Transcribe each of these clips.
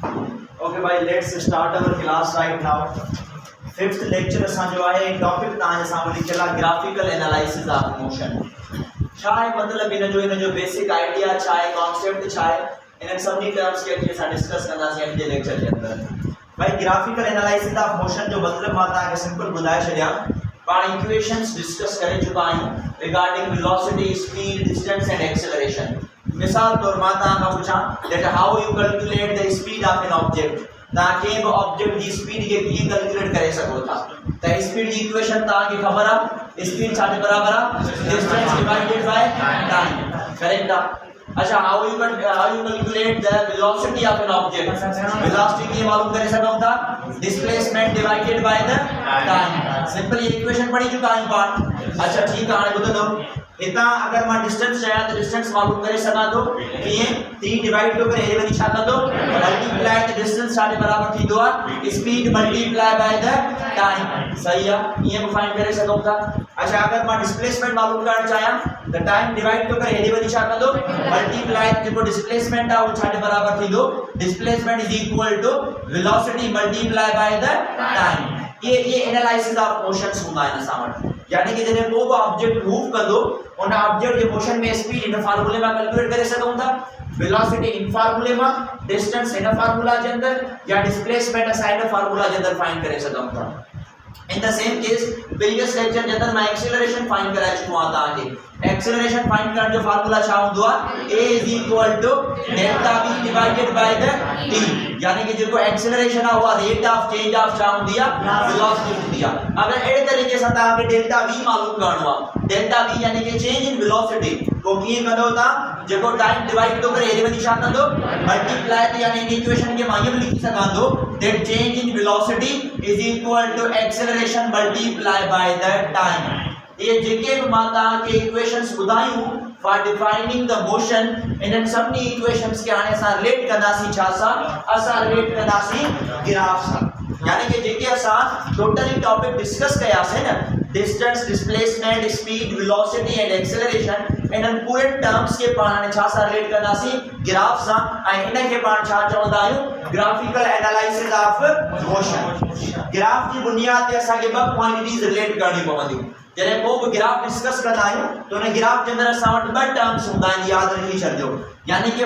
Okay, भाई, let's start our class right now. Fifth lecture असां जो आहे टॉपिक तव्हांजे साम्हूं लिखियल आहे ग्राफिकल एनालिसिस ऑफ मोशन। छा आहे मतिलबु इन जो बेसिक आइडिया छा आहे, कॉन्सेप्ट छा आहे, इन सभिनी टर्म्स खे असां डिस्कस कंदासीं अॼु जे लेक्चर जे अंदरि। भाई, ग्राफिकल एनालिसिस ऑफ मोशन जो मतिलबु मां तव्हांखे सिंपल ॿुधाए छॾियां। पाण इक्वेशंस डिस्कस करे चुका आहियूं regarding velocity, speed, distance and acceleration. मिसाल तौर मां तव्हां खां पुछां that how you calculate the speed of an object. तव्हां कंहिं बि ऑब्जेक्ट जी स्पीड खे कीअं कैलकुलेट करे सघो था? त स्पीड जी इक्वेशन तव्हांखे ख़बर आहे, स्पीड छा जे बराबर आहे? Distance divided by time. Correct आहे? अच्छा, how you calculate the velocity of an object. Velocity कीअं मालूम करे सघूं था? Displacement divided by the time. Simple ये इक्वेशन पढ़ी चुका आहियूं पाण। अच्छा ठीक आहे, हाणे ॿुधो हितां अगर मां डिस्टेंस चाहियां त डिस्टेंस मालूम करे सघां थो कीअं? 3 डिवाइड थो करे हेॾे वञी छा कंदो? मल्टीप्लाई द डिस्टेंस छा जे बराबर थींदो आहे? Speed multiply by the time. सही आहे, ईअं बि फाइंड करे सघूं था। अच्छा, अगर मां डिस्प्लेसमेंट मालूम करणु चाहियां त टाइम डिवाइड थो करे हेॾे वञी छा कंदो? मल्टीप्लाई जेको डिस्प्लेसमेंट आहे उहो छा जे बराबर थींदो? Displacement is equal to velocity multiply by the time. ये एनालिसिस ऑफ मोशंस हूंदा आहिनि असां वटि। यानी कि जॾहिं को बि ऑब्जेक्ट मूव कंदो उन ऑब्जेक्ट जे मोशन में स्पीड इन फार्मूले में कैलकुलेट करे सघूं था, वेलोसिटी इन फार्मूले में, डिस्टेंस इन फार्मूला जे अंदर, या डिस्प्लेसमेंट असां इन फार्मूला जे अंदर फाइंड करे सघूं था। In the same case previous lecture जे अंदर मैं एक्सेलरेशन फाइंड कराए चुको आहियां तव्हांखे। एक्सेलरेशन फाइंड करण जो फार्मूला छा हूंदो आहे? a is equal to delta v divided by the t। यानी कि जेको एक्सेलरेशन आहे उहा रेट ऑफ चेंज ऑफ छा हूंदी आहे? वेलोसिटी हूंदी आहे। अगर अहिड़े तरीक़े सां तव्हांखे डेल्टा v मालूम करणो आहे, डेल्टा v यानी कि चेंज इन वेलोसिटी, तो कीअं कंदो तव्हां? जेको टाइम डिवाइड थो करे हेॾे वञी छा कंदो? मल्टीप्लाई। यानी इन इक्वेशन खे मां इहो लिखी सघां थो that change in velocity is equal to acceleration multiply by the time. ये जेके भी मां तव्हांखे इक्वेशंस ॿुधायूं फॉर डिफाइनिंग द मोशन, इन सभिनी इक्वेशंस के हाणे असां रिलेट कंदासीं छा सां? असां रिलेट कंदासीं ग्राफ सां। यानी कि जेके असां टोटली टॉपिक डिस्कस कयासीं न, distance, displacement, speed, velocity and acceleration, इन पूरे टर्म्स के पाण हाणे छा सां रिलेट कंदासीं? ग्राफ सां। ऐं इन खे पाण छा चवंदा आहियूं? Graphical analysis of motion. Graph जी बुनियाद ते असांखे ॿ क्वांटिटीज रिलेट करणी पवंदियूं। जॾहिं को भी ग्राफ डिस्कस कंदा आहियूं तो उन ग्राफ के अंदर असां वटि ॿ टर्म्स हूंदा आहिनि, यादि रखी छॾिजो। यानी कि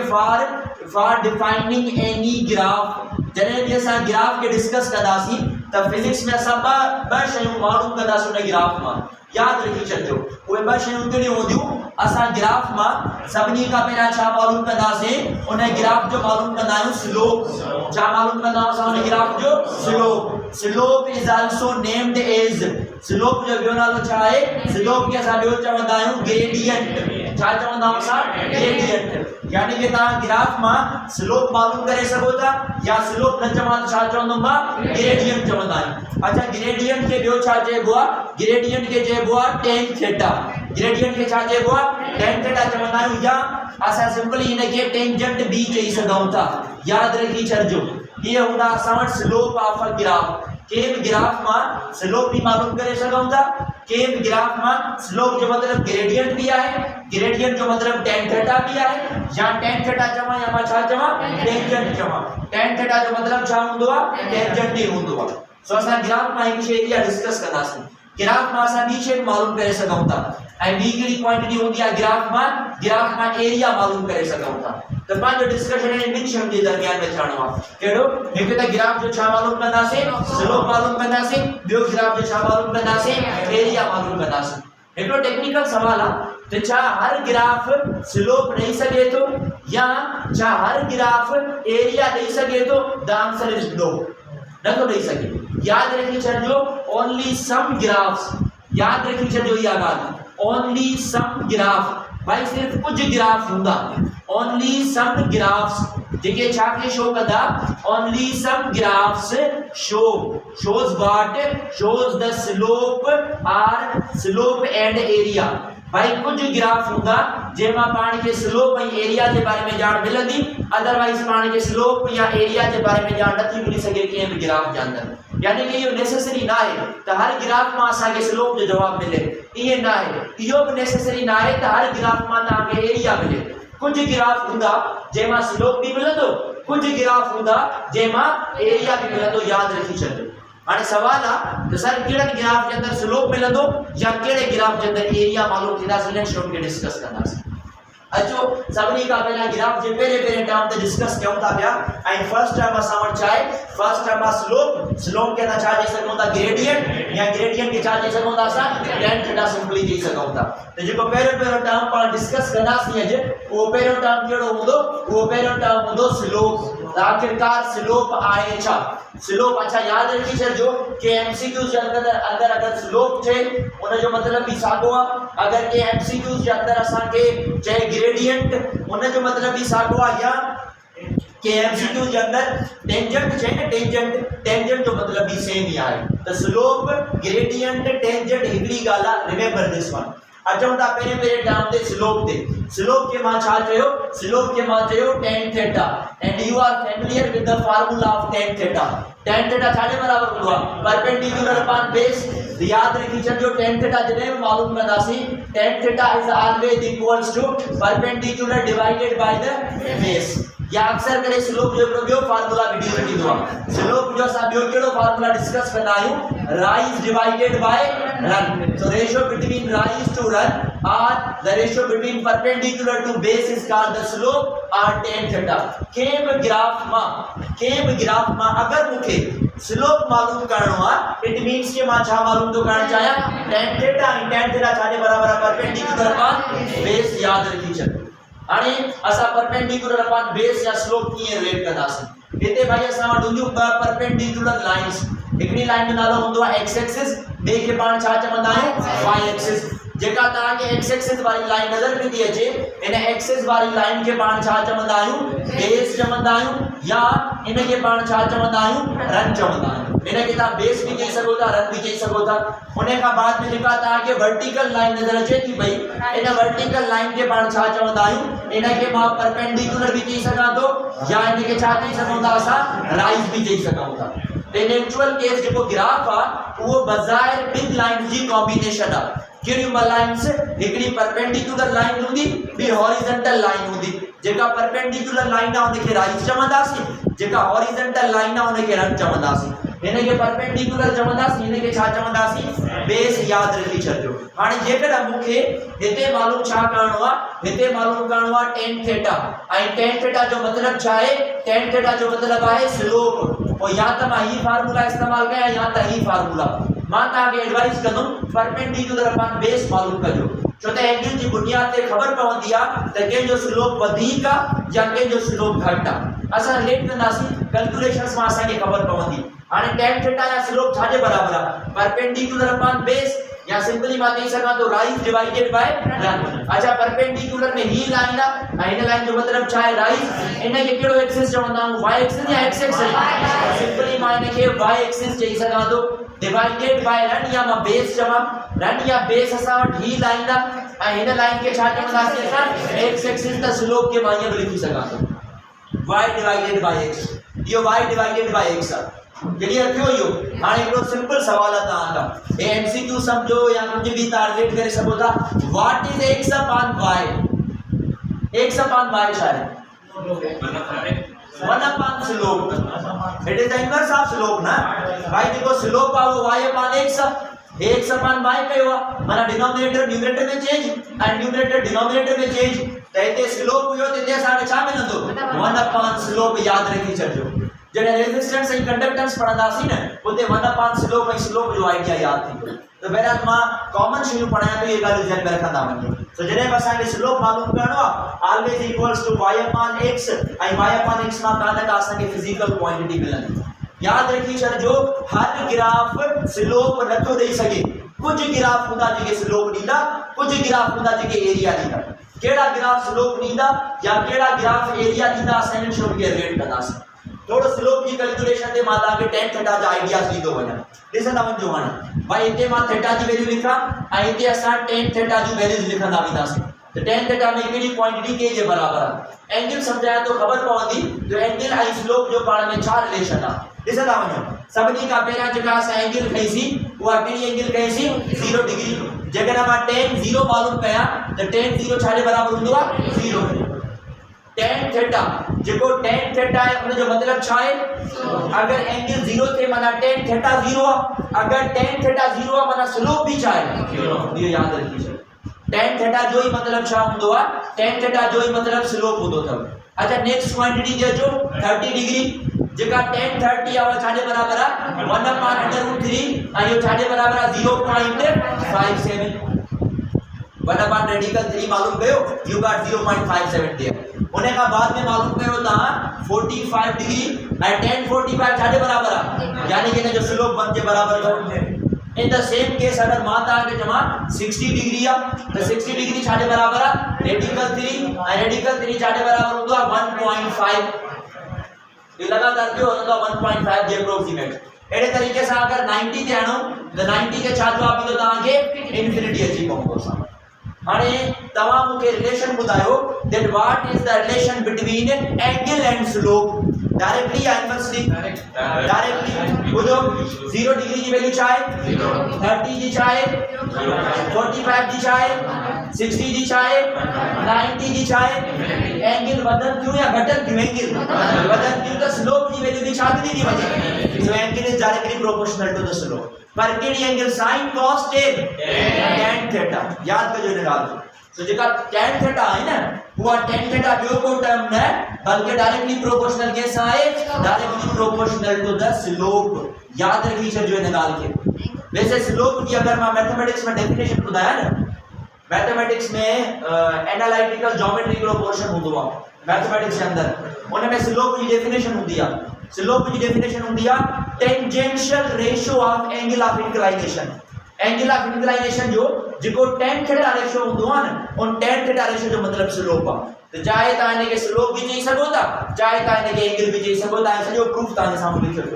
फॉर डिफाइनिंग एनी ग्राफ, जॾहिं बि असां ग्राफ के डिस्कस कंदासीं त फिजिक्स में असां ॿ शयूं मालूम कंदासीं उन ग्राफ मां। यादि रखी छॾिजो उहे ॿ शयूं कहिड़ियूं हूंदियूं? असां ग्राफ मां सभिनी खां पहिरियां छा मालूम कंदासीं? उन ग्राफ जो मालूम कंदा आहियूं स्लोप। छा मालूम कंदा आहियूं असां उन ग्राफ जो? Slope. Slope is also named as, slope जो ॿियो नालो छा आहे? स्लोप खे असां ॿियो चवंदा आहियूं ग्रेडियंट। छा चवंदा आहियूं असां? ग्रेडियंट। यानी कि तव्हां ग्राफ मां स्लोप मालूम करे सघो था, या स्लोप न चवां त छा चवंदुमि मां? ग्रेडियंट चवंदा आहियूं। अच्छा, ग्रेडियंट खे ॿियो छा चइबो आहे? ग्रेडियंट खे चइबो आहे टेन थीटा। ग्रेडियंट खे छा चइबो आहे? टेन थीटा चवंदा आहियूं, या असां सिंपली इन खे टेंजेंट बि चई सघूं था। यादि रखी छॾिजो, ये हूंदा असां वटि स्लोप ऑफ अ ग्राफ। के भी ग्राफ में स्लोप भी मालूम करे सघूं था, के भी ग्राफ में स्लोप जो मतलब ग्रेडियंट भी है, ग्रेडियंट जो मतलब tan थीटा भी है, या tan थीटा चवां या मां छा चवां? टेंजेंट चवां। tan थीटा जो मतलब छा हूंदो आहे? टेंजेंट ही हूंदो आहे। सो असां ग्राफ में हिकु शइ इहा डिस्कस कंदासीं। ग्राफ में असां ॿी शइ मालूम करे सघूं था, ऐं ॿी कहिड़ी क्वांटिटी हूंदी आहे ग्राफ में? ग्राफ में एरिया मालूम करे सघूं था। तो पंहिंजो डिस्कशन इन ॿिनि शयुनि जे दरमियान में थियणो आहे। कहिड़ो? हिकु त ग्राफ जो छा मालूम कंदासीं? स्लोप मालूम कंदासीं। ॿियो ग्राफ जो छा मालूम कंदासीं? एरिया मालूम कंदासीं। हिकिड़ो टेक्निकल सवाल आहे त छा हर ग्राफ स्लोप ॾेई सघे थो, या छा हर ग्राफ एरिया ॾेई सघे थो? द आंसर इज नो, नथो ॾेई सघे। यादि रखी छॾिजो, ओनली सम ग्राफ्स, यादि रखी छॾिजो इहा ॻाल्हि, ओनली सम ग्राफ, भाई सिर्फ कुछ ग्राफ हूंदा, ओनली सम ग्राफ्स जेके छा के शो कंदा? Only some graphs shows what? Shows the slope or slope and area। भाई कुछ ग्राफ हूंदा जंहिंमां पाण खे स्लोप ऐं एरिया जे बारे में ॼाण मिलंदी, अदरवाइज पाण खे स्लोप या एरिया जे बारे में ॼाण नथी मिली सघे कंहिं बि ग्राफ जे अंदरि। यानी कि इहो नेसेसरी न आहे त हर ग्राफ मां असांखे स्लोप जो जवाब मिले, ईअं न आहे। इहो बि नेसेसरी न आहे त हर ग्राफ मां तव्हांखे एरिया मिले। कुछ ग्राफ हूंदा जंहिंमां स्लोप भी मिलंदो कुछ गिराफ हूंदा जंहिंमां एरिया बि मिलंदो, यादि रखी छॾियो। हाणे सवाल आहे त सर कहिड़े गिराफ जे अंदरि स्लोप मिलंदो या कहिड़े गिराफ जे अंदरि एरिया मालूम थींदासीं, इन्हनि शयुनि खे डिस्कस कंदासीं। अचो सभिनी खां पहिरियां गिराफ जे पहिरें टर्म ते डिस्कस कयूं था पिया। ऐं फर्स्ट टर्म असां वटि छा आहे? फर्स्ट टर्म आहे स्लोप। स्लोप खे असां छा चई सघूं था? ग्रेडियंट, या ग्रेडियंट खे छा चई सघूं था असां? tan थीटा सिंपली चई सघूं था। त जेको पहिरियों टर्म पाण डिस्कस कंदासीं अॼु, उहो पहिरियों टर्म कहिड़ो हूंदो? उहो पहिरियों टर्म हूंदो स्लोप। त आखिरकार स्लोप आहे छा? स्लोप अच्छा यादि रखी छॾिजो कि एमसीक्यूज़ जे अंदरि अगरि स्लोप थिए उन जो मतिलब बि साॻियो आहे। अगरि के एमसीक्यूज़ जे अंदरि असांखे चए ग्रेडियंट, उन जो मतिलब बि साॻियो आहे। या के एमसीक्यूज़ जे अंदरि टेंजेंट चए न, टेंजेंट जो मतिलब बि सेम ई आहे। त स्लोप, ग्रेडियंट, टेंजेंट हिकिड़ी ॻाल्हि आहे, रिमेंबर दिस वन। अचूं था पहिरें टर्म ते स्लोप ते। स्लोप खे मां छा चयो? स्लोप खे मां चयो tan theta. And you are familiar with the formula of tan theta. tan theta छाजे बराबर हूंदो आहे? Perpendicular upon base. यादि रखी छॾियो tan थीटा जॾहिं बि मालूम कंदासीं, tan theta is always equals to perpendicular divided by the base. या अक्सर करे स्लोप जो ॿियो फार्मूला वीडियो में ॾींदो आहे। स्लोप जो असां ॿियो कहिड़ो फार्मूला डिस्कस कंदा आहियूं? Rise divided by run. So ratio between rise to run और the ratio between perpendicular to base is called the slope और tan थीटा। के बि ग्राफ मां अगर मूंखे स्लोप मालूम करणो आहे, इट मींस कि मां छा मालूम थो करणु चाहियां? tan theta. ऐं tan थीटा छाजे बराबर आहे? Perpendicular upon base. यादि रखी छॾियो। हाणे असां परपेंडिकुलर अपॉन बेस या स्लोप कीअं रिलेट कंदासीं? हिते भाई असां वटि हूंदियूं परपेंडिकुलर लाइंस। हिकिड़ी लाइन जो नालो हूंदो आहे एक्स एक्सिस, ॿिए खे पाण छा चवंदा आहियूं? Y axis. जेका तव्हांखे एक्स एक्सिस वारी लाइन नज़र पई थी अचे, इन एक्सिस वारी लाइन खे पाण छा चवंदा आहियूं? बेस चवंदा आहियूं, या इनखे पाण छा चवंदा आहियूं? रन चवंदा आहियूं। इनखे तव्हां बेस भी चई सघो था, रन भी चई सघो था। उन खां बाद में जेका तव्हांखे वर्टिकल लाइन नज़र अचे थी पई, इन वर्टिकल लाइन खे पाण छा चवंदा आहियूं? इनखे मां परपेंडिकुलर भी चई सघां थो, या इनखे छा चई सघूं था असां? राइज भी चई सघूं था। इन एक्चुअल केस जेको ग्राफ आहे उहो बज़ाहिर ॿिनि लाइन्स जी कॉम्बिनेशन आहे। कहिड़ियूं ॿ लाइन्स? हिकिड़ी परपेंडिकुलर लाइन हूंदी, ॿी हॉरिजॉन्टल लाइन हूंदी। जेका परपेंडिकुलर लाइन आहे उनखे राइज चवंदासीं, जेका हॉरिजॉन्टल लाइन आहे उनखे रन चवंदासीं। हिनखे परपेंडिकुलर चवंदासीं, हिनखे छा चवंदासीं? बेस। यादि रखी छॾियो। हाणे जेकॾहिं मूंखे हिते मालूम छा करणो आहे? हिते मालूम करणो आहे tan थीटा। ऐं tan थीटा जो मतिलब छा आहे? tan थीटा जो मतिलब आहे स्लोप। और या त मां ही फार्मूला इस्तेमाल कयां या त ही फार्मूला। मां तव्हांखे एडवाइस कंदुमि परपेंडिकुलर अपॉन बेस मालूम कजो, छो त एंगल जी बुनियाद ते ख़बर पवंदी आहे त कंहिंजो स्लोप वधीक आहे या कंहिंजो स्लोप घटि आहे। असां रिलेट कंदासीं, कैलकुलेशंस मां असांखे ख़बर पवंदी। हाणे tan थीटा या स्लोप छाजे बराबर आहे? परपेंडिकुलर अपॉन बेस, या सिंपली मां चई सघां तो राइज डिवाइडेड बाय रन। अच्छा परपेंडिकुलर में ही लाइन आहे ऐं हिन लाइन जो मतलब छा आहे? राइज। इनखे कहिड़ो एक्सिस चवंदा आहियूं? वाई एक्सिस या एक्स एक्सिस? सिंपली मां इनखे वाई एक्सिस चई सघां थो। डिवाइडेड बाय रन, या मां बेस चवां। रन या बेस असां वटि ही लाइन आहे ऐं हिन लाइन खे छा चवंदासीं असां? X axis. त स्लोप खे मां ईअं बि लिखी सघां थो y डिवाइडेड बाय x। इहो y डिवाइडेड बाय x आहे। क्लियर थियो इहो? हाणे हिकिड़ो सिंपल सवाल आहे तव्हां खां, ए एमसीक्यू समझो या कुछ भी तव्हां रिलेट करे सघो था। What is x upon y? x upon y छा आहे? 1 upon slope. It is the inverse of slope ना भाई। जेको स्लोप आहे वो y अपॉन x आहे। x अपॉन y कयो आहे, माना डिनोमिनेटर न्यूमरेटर में चेंज ऐं न्यूमरेटर डिनोमिनेटर में चेंज। त हिते स्लोप हुयो त हिते असांखे छा मिलंदो? 1 अपॉन स्लोप। यादि रखी छॾिजो। जॾहिं रेजिस्टेंस ऐं कंडक्टेंस पढ़ंदासीं न, उते 1 अपॉन स्लोप ऐं स्लोप जो आइडिया यादि थींदो। त बहरहाल मां कॉमन शयूं पढ़ायां थो, इहे ॻाल्हियूं ध्यान में रखंदा वञो। सो जॾहिं बि असांखे स्लोप मालूम करणो आहे, always equals to y upon x, ऐं y अपॉन x मां का न का असांखे फिजिकल क्वांटिटी मिलंदी। यादि रखी छॾिजो, हर ग्राफ स्लोप नथो ॾेई सघे। कुझु ग्राफ हूंदा जेके स्लोप ॾींदा, कुझु ग्राफ हूंदा जेके एरिया ॾींदा। कहिड़ा ग्राफ स्लोप ॾींदा या कहिड़ा ग्राफ एरिया ॾींदा, असां हिन शयुनि खे रिलेट कंदासीं। थोड़ो स्लोप की कैलकुलेशन ते मां तव्हांखे tan थीटा जा आइडियाज़ ॾींदो वञां। ॾिसंदा वञो। हाणे भाई हिते मां थीटा जी वैल्यू लिखां ऐं हिते असां tan थीटा जी वैल्यूज़ लिखंदा वेंदासीं। त tan थीटा में कहिड़ी क्वांटिटी के जे बराबर आहे? एंगल सम्झाया तो ख़बर पवंदी जो एंगल ऐं स्लोप जो पाण में छा रिलेशन आहे। ॾिसंदा वञो। सभिनी खां पहिरियां जेका असां एंगल खईसीं उहा कहिड़ी एंगल खईसीं? 0 डिग्री। जेकॾहिं मां tan 0 मालूम कयां त tan 0 छाजे बराबर हूंदो आहे? 0। tan थीटा जेको tan थीटा है उन जो मतलब छा है अगर एंगल 0 थे माना tan थीटा 0 अगर tan थीटा 0 माना स्लोप भी छा है 0 ये याद रखिए tan थीटा जो ही मतलब छा हुंदो आ tan थीटा जो ही मतलब स्लोप हुंदो तब अच्छा नेक्स्ट क्वांटिटी जो 30 डिग्री जेका tan 30 आवा छाजे बराबर आ 1/√3 और यो छाजे बराबर आ 0.57 1 रेडिकल 3 मालूम कयो यू गॉट 0.57 देयर होने का बाद में मालूम कयो ता 45 डिग्री और tan 45 छाजे बराबर आ यानी कि जो स्लोप बन के बराबर करो इन द सेम केस अगर माता के जमा 60 डिग्री आ तो 60 डिग्री छाजे बराबर आ रेडिकल 3 और रेडिकल 3 छाजे बराबर होगा 1.5 ये लगातार क्यों होता 1.5 जे अप्रोक्सीमेट एड़े तरीके से अगर 90 थे आणो तो 90 के छा जवाब तो ताके इंफिनिटी अची पहुंचो सा हाने तवा मुके रिलेशन बुधायो that what is the relation between angle and slope directly या इनवर्सली डायरेक्टली बुझो 0 डिग्री की वैल्यू छा है 30 जी छा है 45 जी छा है 60 जी छा है 90 जी छा है एंगल वधन क्यों या घटन क्यों एंगल वधन क्यों तो स्लोप की वैल्यू भी छा नहीं वधे सो angle is directly proportional to the slope पर केड़ी angle sin cos tan theta याद कजो ने ॻाल्हि सो जेका tan थीटा है ना वो tan थीटा ॿियो को टर्म न बल्कि डायरेक्टली प्रोपोर्शनल के साथ directly proportional to the slope याद रखी छजो इन ॻाल्हि के वैसे स्लोप की अगर मैं मैथमेटिक्स में डेफिनेशन बुधाया ना मैथमेटिक्स में एनालिटिकल ज्योमेट्री को पोर्शन हुंदो आ मैथमेटिक्स के अंदर उन में स्लोप की डेफिनेशन हुंदी आ स्लोप की डेफिनेशन हुंदी आ tangential ratio of angle of inclination angle of inclination जो जेको tan थीटा रेशियो हुंदो आ न उन tan थीटा रेशियो जो मतलब स्लोप आ तो चाहे ता इने के स्लोप भी चई सको ता चाहे ता इने के एंगल भी चई सको ता सजो प्रूफ ता सामने लिखियो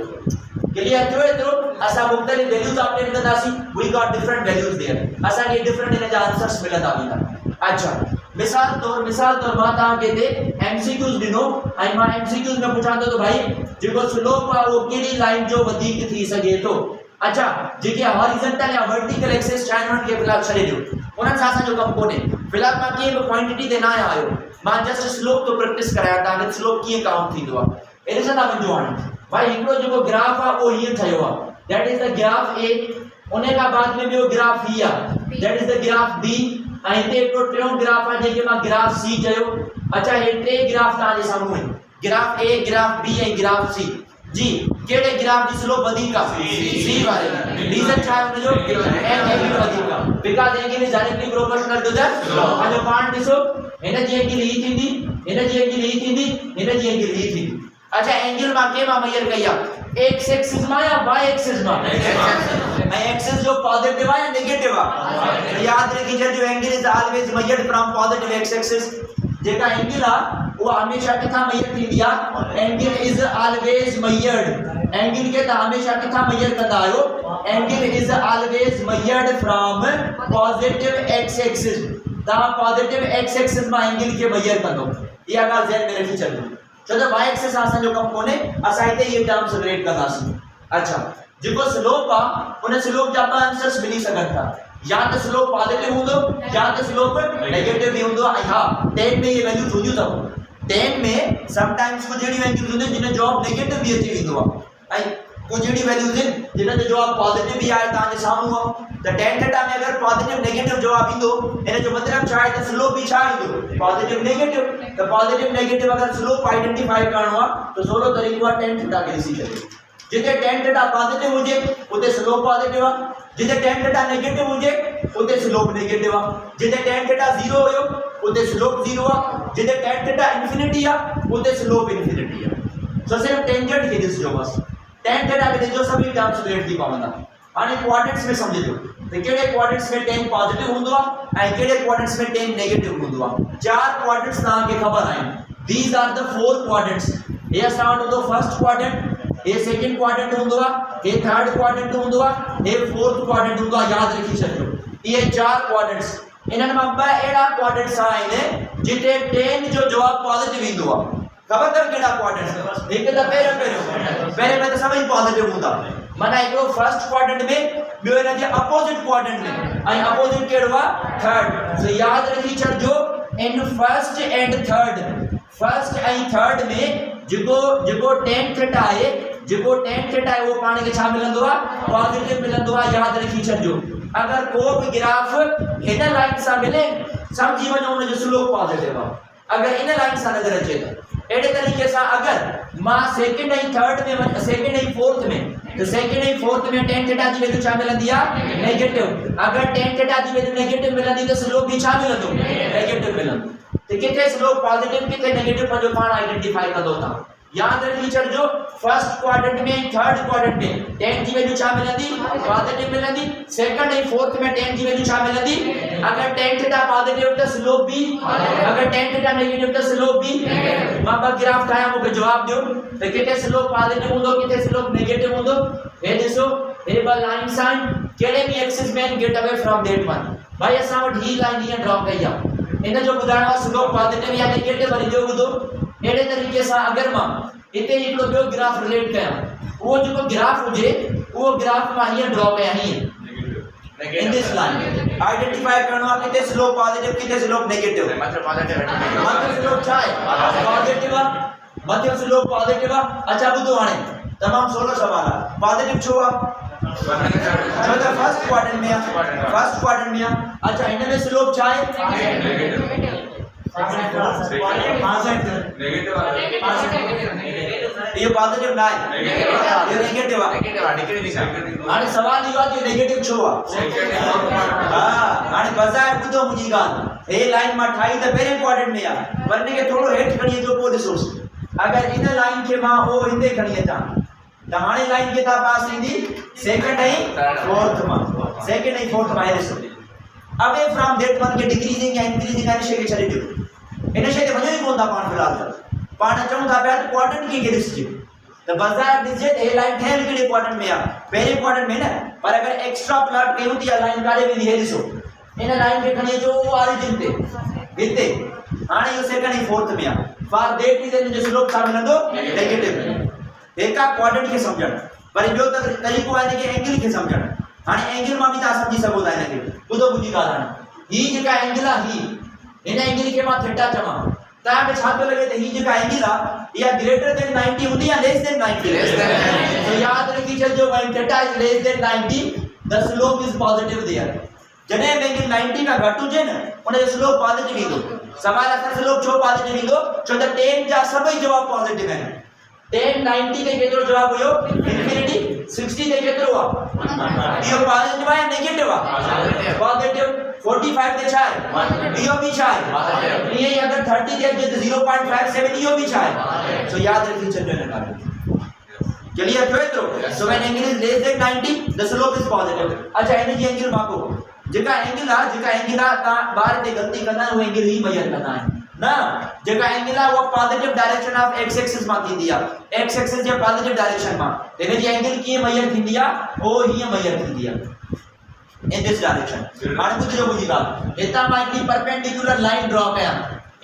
क्लियर थियो एतरो असा मुख्तलिफ वैल्यूज अपडेट कंदासी we got different values there असा के डिफरेंट इन जा आंसर्स मिलंदा बिना अच्छा मिसाल तौर मां ता के दे एमसीक्यूज दिनो आई मां एमसीक्यूज में पूछा तो भाई जेको स्लोप आ वो केडी लाइन जो वधिक थी सके तो अच्छा जेके हॉरिजॉन्टल या वर्टिकल एक्सिस चाइना के फिलहाल छड़े दियो उनन सासा जो कम कोने फिलहाल मां के क्वांटिटी देना आयो मां जस्ट स्लोप तो प्रैक्टिस कराया ता स्लोप की काउंट थींदो आ एलिसन ना वंजो हां भाई इनको जो ग्राफ आ वो ये थयो आ दैट इज द ग्राफ ए उने का बाद में बियो ग्राफ ई आ दैट इज द ग्राफ बी आई ते तो टियों ग्राफ आ जेके मां ग्राफ सी चयो अच्छा ये टे ग्राफ ता जे सामने graph A graph B A graph C जी केड़े ग्राफ की स्लोप अधिक का सी वाले रीजन क्या है जो एंगल अधिक का because angle is directly proportional to the slope जो पार्ट दिसो एने जी एंगल ई थींदी एने जी एंगल ई थींदी एने जी एंगल ई थींदी अच्छा एंगल मा के मा मेजर कया एक्स एक्सिस मा या वाई एक्सिस मा एक्सिस जो पॉजिटिव है या नेगेटिव है याद रखिए जो angle is always measured from positive x axis जेका एंगल आ वो हमेशा किथा मेजर थींदी आ angle is always measured angle के ता हमेशा किथा मेजर कंदा आयो angle is always measured from positive x axis ता पॉजिटिव एक्स एक्सिस मा एंगल के मेजर कंदो ये ॻाल्हि ध्यान में रखी चलो तो वाई एक्सिस आसन जो कम कोने असा इते ये टर्म्स रेट कंदासी अच्छा जेको स्लोप आ उन स्लोप जा आंसर्स मिली सकन था या तो स्लोप पॉजिटिव हुंदो या तो स्लोप नेगेटिव भी हुंदो हां tan में ये वैल्यू हुंदियो त tan में सम टाइम्स को जेडी वैल्यू हुंदे जिने जवाब नेगेटिव भी अची विंदो आई को जेडी वैल्यूज इन जिने जो जवाब पॉजिटिव भी आए ता जे सामू आ तो tan थीटा में अगर पॉजिटिव नेगेटिव जवाब इंदो एने जो मतलब छा है तो स्लोप भी छा इंदो पॉजिटिव नेगेटिव अगर स्लोप आइडेंटिफाई करनो आ तो सोलो तरीको आ tan थीटा के सी करे जिते tan थीटा पॉजिटिव होजे उते स्लोप पॉजिटिव आ जिते tan थीटा नेगेटिव होजे उते स्लोप नेगेटिव आ जिते tan थीटा 0 होयो उते स्लोप 0 आ जिते tan थीटा इंफिनिटी आ उते स्लोप इंफिनिटी आ सो सिर्फ टेंजेंट के दिस जो बस tan थीटा के जो सभी टर्म्स रेट दी पावंदा हाने क्वाड्रेंट्स में समझियो तो केड़े क्वाड्रेंट्स में tan पॉजिटिव हुंदो आ ए केड़े क्वाड्रेंट्स में tan नेगेटिव हुंदो आ चार क्वाड्रेंट्स ता के खबर आइन these are the four quadrants ये स्टार्ट होतो फर्स्ट क्वाड्रेंट ये सेकंड क्वाड्रेंट हुंदो आ ये थर्ड क्वाड्रेंट हुंदो आ ये फोर्थ क्वाड्रेंट हुंदो आ याद रखी छजो ये चार क्वाड्रेंट्स इनन में ब एड़ा क्वाड्रेंट्स आइने जिते tan जो जवाब पॉजिटिव इंदो आ खबर तब केड़ा क्वाड्रेंट्स एक त पहले में तो सभी पॉजिटिव हुंदा माना एकरो फर्स्ट क्वाड्रेंट में बियो एना जे अपोजिट क्वाड्रेंट में आई अपोजिट केड़वा थर्ड सो याद रखी छजो in first and third first ऐं थर्ड में जेको tan थीटा आहे वो पाण खे छा मिलंदो आहे पॉजिटिव मिलंदो आहे याद रखी छॾिजो अगर को भी ग्राफ इन लाइन सां मिले समझी वञो उन जो स्लोप पॉजिटिव आहे अगर इन लाइन सां नजर अचे तो एड़े तरीके से अगर मां सेकंड ऐं थर्ड में सेकंड ऐं फोर्थ में तो सेकंड ऐं फोर्थ में tan थीटा जी वैल्यू छा मिलंदी आहे नेगेटिव अगर tan थीटा जी वैल्यू नेगेटिव मिलंदी तो स्लोप भी छा मिलंदो नेगेटिव मिलंदो तो किथे स्लोप पॉजिटिव किथे नेगेटिव पंहिंजो पाण आइडेंटिफाई कंदो था याद रखी छॾिजो फर्स्ट क्वाड्रेंट में थर्ड क्वाड्रेंट में tan जी वैल्यू छा मिलंदी पॉजिटिव मिलंदी सेकंड ऐं फोर्थ में tan जी वैल्यू छा मिलंदी अगर tan थीटा पॉजिटिव तो स्लोप भी अगर tan थीटा नेगेटिव तो स्लोप भी मां बा ग्राफ ठाया मूंखे जवाब दियो तो किथे स्लोप पॉजिटिव हूंदो किथे स्लोप नेगेटिव हूंदो हे ॾिसो हे ब लाइंस आहिनि कहिड़े भी एक्सिस में get away from that one भाई असां वटि ही लाइन हीअं ड्रॉ कई आहे इन जो ॿुधाइणो आहे स्लोप पॉजिटिव या नेगेटिव वरी ॿियो ॿुधो एड़े तरीके से अगर मां इते हिकिड़ो ॿियो ग्राफ रिलेट कयां वो जेको ग्राफ हुजे वो ग्राफ मां हीअं ड्रॉ कयां हीअं इन दिस लाइन आइडेंटिफाई करणो आहे किथे स्लोप पॉजिटिव किथे स्लोप नेगेटिव मतलब पॉजिटिव स्लोप छा आहे पॉजिटिव आहे मध्य स्लोप पॉजिटिव आहे अच्छा ॿुधो हाणे तमाम सवलो सवाल आहे पॉजिटिव छो आहे छो त फर्स्ट क्वाड्रेंट में आहे अच्छा इन में स्लोप छा आहे नेगेटिव ये पॉजिटिव ना है ये नेगेटिव है हाणे सवाल इहो आहे नेगेटिव छो आहे हां हाणे बज़ार ॿुधो मुंहिंजी ॻाल्हि हे लाइन मां ठाही त पहिरें क्वाड्रेंट में आहे पर इनखे थोरो हेठि खणी अचो पोइ ॾिसोसि अगर इन लाइन खे मां ओ हिते खणी अचां त हाणे लाइन किथां पास थींदी सेकंड ऐं फोर्थ मां हे ॾिसो अवे फ्रॉम दैट वन के डिक्रीजिंग या इंक्रीजिंग इन शइ खे छॾे ॾियो इन शइ ते वञो ई कोन था पाण फिलहाल पाण चऊं था पिया त क्वाड्रेंट खे ॾिसजे त बाज़ार ॾिसजे हे लाइन ठहियल कहिड़े क्वाड्रेंट में आहे पहिरें क्वाड्रेंट में न पर अगर एक्स्ट्रा प्लॉट कयूं त इहा लाइन काॾे वेंदी हे ॾिसो इन लाइन खे खणी अचो ऑरिजिन ते हिते हाणे इहो सेकंड ऐं फोर्थ में आहे फॉर दैट रीजन जो स्लोप छा मिलंदो नेगेटिव एका क्वाड्रेंट खे सम्झण पर ॿियो तरीक़ो आहे कि एंगल खे सम्झण हाणे एंगल मां बि तव्हां सम्झी सघो था इनखे ॿुधो मुंहिंजी ॻाल्हि हाणे ही जेका एंगल आहे ही इन एंगल खे मां थीटा चवां तव्हांखे छा थो लॻे त ही जेका एंगल आहे इहा ग्रेटर देन 90 हूंदी या लेस देन 90 तो याद रखी छॾिजो when theta is less than 90 the slope is positive there जॾहिं एंगल 90 खां घटि हुजे न उन जो स्लोप पॉजिटिव ईंदो सवाल आहे स्लोप छो पॉजिटिव ईंदो छो त tan जा सभई जवाब पॉजिटिव आहिनि tan 90 ते केतिरो जवाब हुयो इंफिनिटी 60 ते केतिरो आहे इहो पॉजिटिव आहे नेगेटिव आहे पॉजिटिव 45 ते छा आहे इहो बि छा आहे ईअं ई अगर 30 ते अचे त 0.57 इहो बि छा आहे सो याद रखी छॾियो हिन ॻाल्हि क्लियर थियो एतिरो so when angle is less than 90 the slope is positive अच्छा हिन जी एंगल मापो जेका एंगल आहे तव्हां ॿार ते ग़लती कंदा आहियो एंगल ही मेजर कंदा आहियो ना जेका एंगल आहे वो positive direction of x axis मां थींदी आहे एक्स एक्सिस जे पॉजिटिव डायरेक्शन मां हिन जी एंगल कीअं मेजर थींदी आहे ओ हीअं मेजर थींदी आहे इन दिस डायरेक्शन हाणे ॿुधिजो मुंहिंजी ॻाल्हि हितां मां हिकिड़ी परपेंडिकुलर लाइन ड्रॉ कयां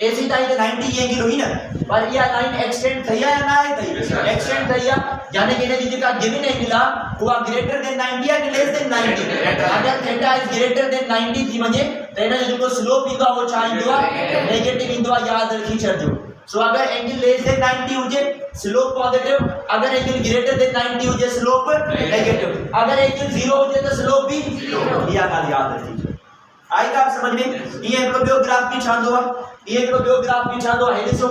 एसी ताईं त 90 जी एंगल हुई न पर इहा लाइन एक्सटेंड थई आहे या न आहे थई एक्सटेंड थई आहे यानी कि हिन जी जेका गिवन एंगल आहे उहा ग्रेटर देन 90 आहे कि लेस देन 90 अगर थीटा इज ग्रेटर देन 90 थी वञे त हिन जो जेको स्लोप ईंदो आहे उहो छा ईंदो आहे नेगेटिव ईंदो आहे याद रखी छॾिजो सो अगर एंगल लेस देन 90 हुजे स्लोप पॉजिटिव अगर एंगल ग्रेटर देन 90 हुजे स्लोप नेगेटिव अगर एंगल 0 हुजे त स्लोप भी 0 इहा ॻाल्हि याद रखी आई का समझ में ये हिकिड़ो ॿियो ग्राफ बि छांदो आहे ये हिकिड़ो ॿियो ग्राफ बि छांदो आहे ॾिसो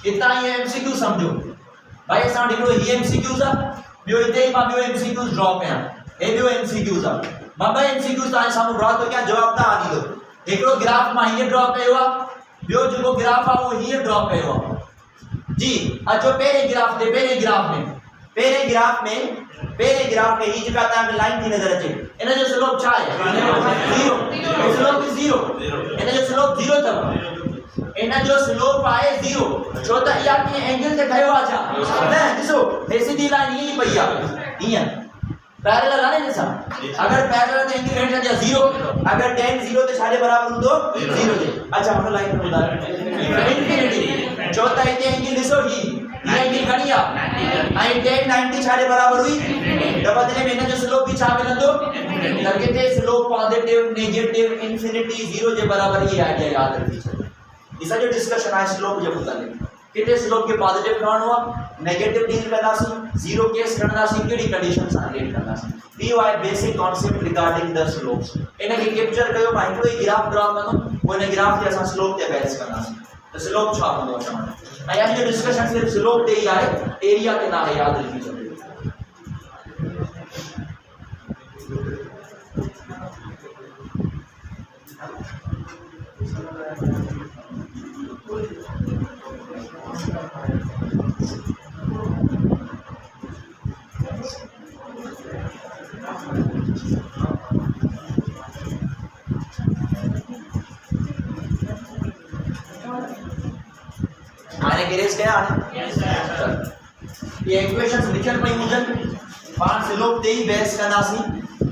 हितां ये एमसीक्यू समझो भाई असां वटि हिकिड़ो ही एमसीक्यूज़ आहे ॿियो हिते ई मां ॿियो एमसीक्यूज़ ड्रॉ कयां हे ॿियो एमसीक्यूज़ आहे मां ॿ एमसीक्यूज़ तव्हांजे साम्हूं ड्रॉ थो कयां जवाब तव्हां ॾींदो हिकिड़ो ग्राफ मां हीअं ड्रॉ कयो आहे ॿियो जेको ग्राफ आहे उहो हीअं ड्रॉ कयो आहे जी अचो पहिरें ग्राफ में ही जेका तव्हांखे लाइन थी नज़र अचे इन जो स्लोप छा आहे 0 स्लोप इज 0 इन जो स्लोप 0 अथव इन जो स्लोप आहे 0 छो त इहा कीअं एंगल ते खयो आहे छा न ॾिसो हे सिधी लाइन हीअं ई पई आहे हीअं पैरेलल आहे न ॾिसां अगर पैरेलल ते एंगल हेठि अचे 0 अगर tan 0 ते छाजे बराबर हूंदो 0 जे अच्छा हुन लाइन में ॿुधायो इंफिनिटी छो त हिते एंगल ॾिसो ही एंगल घणी आहे ऐं tan 90 छाजे बराबर हुई त बदले में हिन जो स्लोप बि छा मिलंदो त किथे स्लोप पॉजिटिव नेगेटिव इंफिनिटी 0 जे बराबर ये आइडिया याद रखी छॾो इसा जो डिस्कशन आहे स्लोप जे मुताबिक किथे स्लोप के पॉजिटिव खणणो आहे नेगेटिव डील कंदासीं जीरो केस खणंदासीं कहिड़ी कंडीशन सां रिलेट कंदासीं इहो आहे basic concept regarding the slopes इन खे कैप्चर कयो मां हिकिड़ो ई ग्राफ ड्रॉ कंदुमि पोइ इन ग्राफ खे असां स्लोप ते बेस कंदासीं त स्लोप छा हूंदो चवण ऐं अॼु जो डिस्कशन सिर्फ़ स्लोप ते ई आहे एरिया ते न आहे यादि रखी छॾियो गेरेज क्या ये इक्वेशंस लिखल पई हुजन पाण स्लोप ते ही बेस कंदासीं